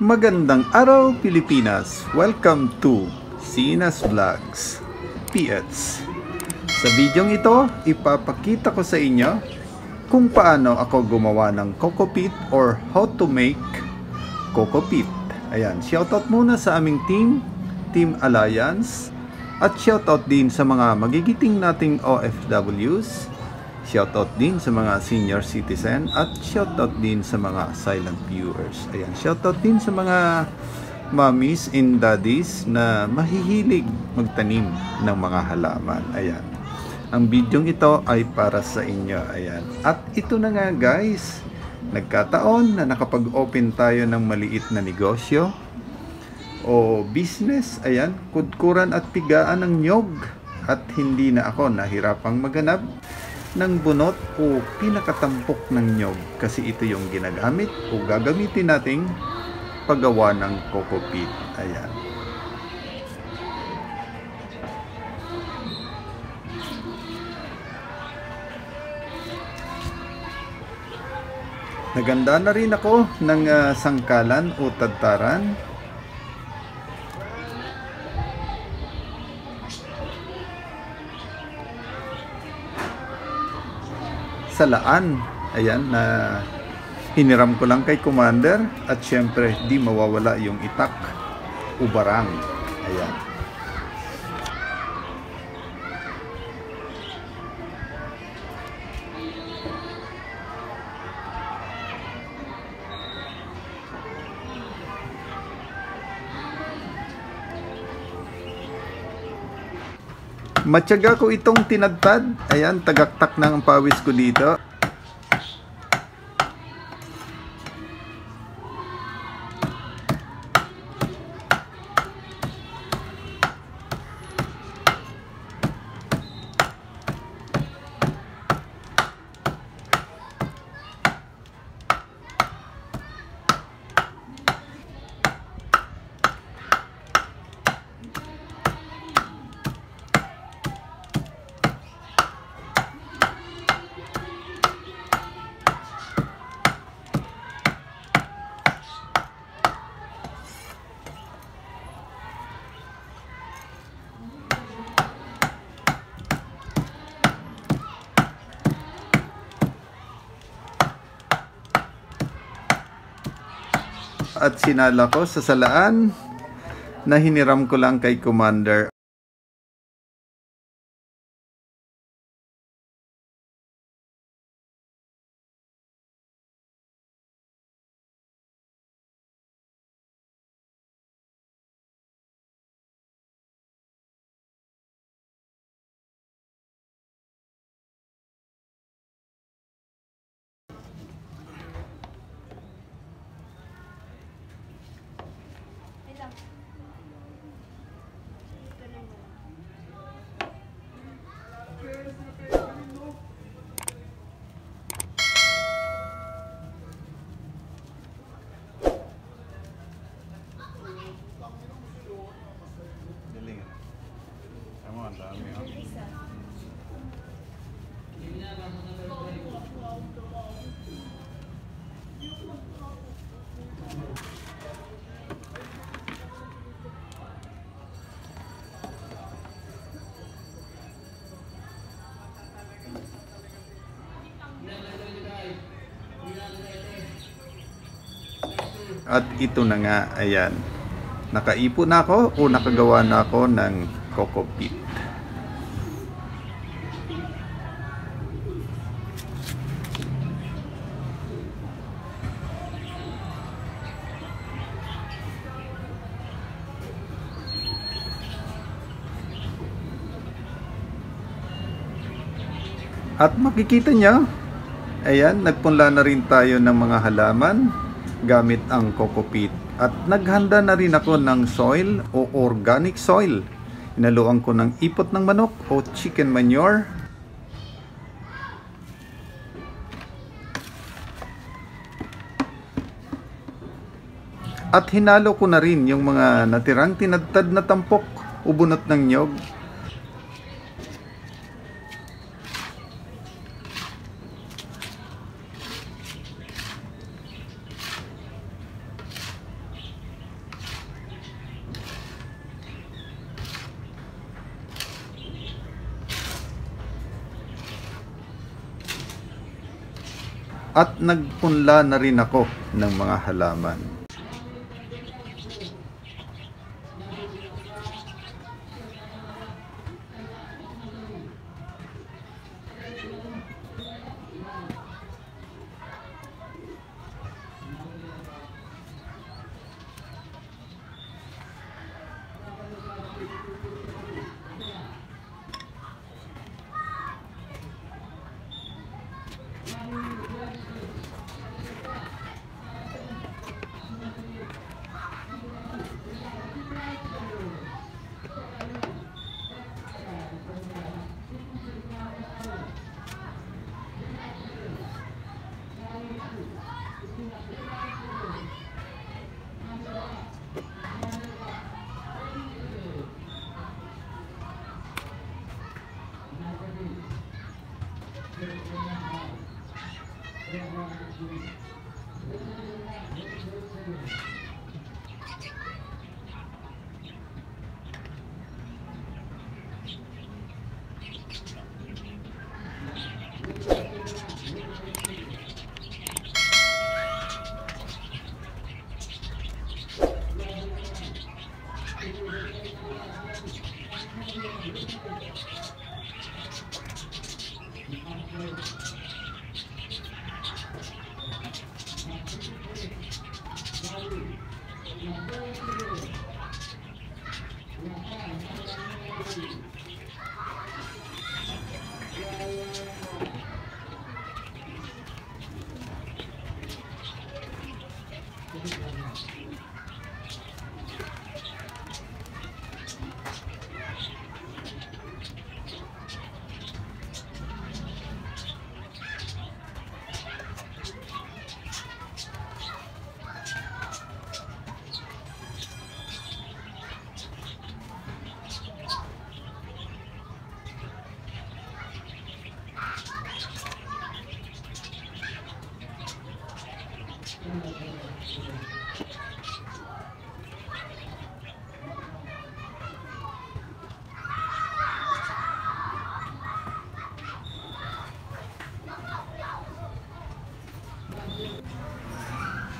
Magandang araw Pilipinas! Welcome to Sinas Vlogs PH. Sa videong ito, ipapakita ko sa inyo kung paano ako gumawa ng Coco Peat or how to make Coco Peat. Ayan, shoutout muna sa aming Team Alliance, at shoutout din sa mga magigiting nating OFWs. Shoutout din sa mga senior citizen at shoutout din sa mga silent viewers. Ayan, shoutout din sa mga mommies and daddies na mahihilig magtanim ng mga halaman. Ayan. Ang bidyong ito ay para sa inyo. Ayan. At ito na nga guys, nagkataon na nakapag-open tayo ng maliit na negosyo o business. Ayan, kudkuran at pigaan ng nyog. At hindi na ako nahirapang maghanap ng bunot o pinakatampok ng nyog, kasi ito yung ginagamit o gagamitin nating paggawa ng Coco Peat. Ayan. Naganda na rin ako ng sangkalan o tadtaran. Salaan, ayan, na hiniram ko lang kay Commander, at syempre di mawawala yung itak o barang. Ayan. Matyaga ko itong tinadtad. Ayan, tagaktak na ang pawis ko dito. At sinala ko sa salaan na hiniram ko lang kay Commander. At ito na nga, ayan. Nakaipo na ako o nakagawa na ako ng Coco Peat. At makikita nyo, ayan, nagpunla na rin tayo ng mga halaman gamit ang Coco Peat. At naghanda na rin ako ng soil o organic soil. Inaluan ko ng ipot ng manok o chicken manure. At hinalo ko na rin yung mga natirang tinadtad na tampok o bunot ng nyog. At nagpunla na rin ako ng mga halaman.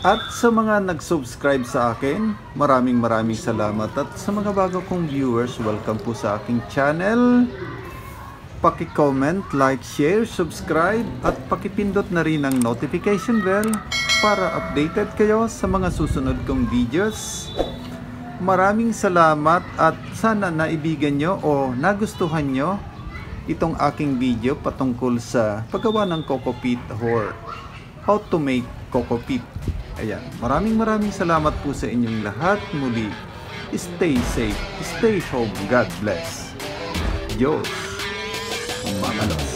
At sa mga nag-subscribe sa akin, maraming salamat. At sa mga bago kong viewers, welcome po sa aking channel. Paki-comment, like, share, subscribe at pakipindot na rin ang notification bell para updated kayo sa mga susunod kong videos. Maraming salamat at sana naibigan nyo o nagustuhan nyo itong aking video patungkol sa paggawa ng coco peat or how to make coco peat. Ayan, maraming salamat po sa inyong lahat. Muli, stay safe, stay home, God bless. Diyos, mamalos.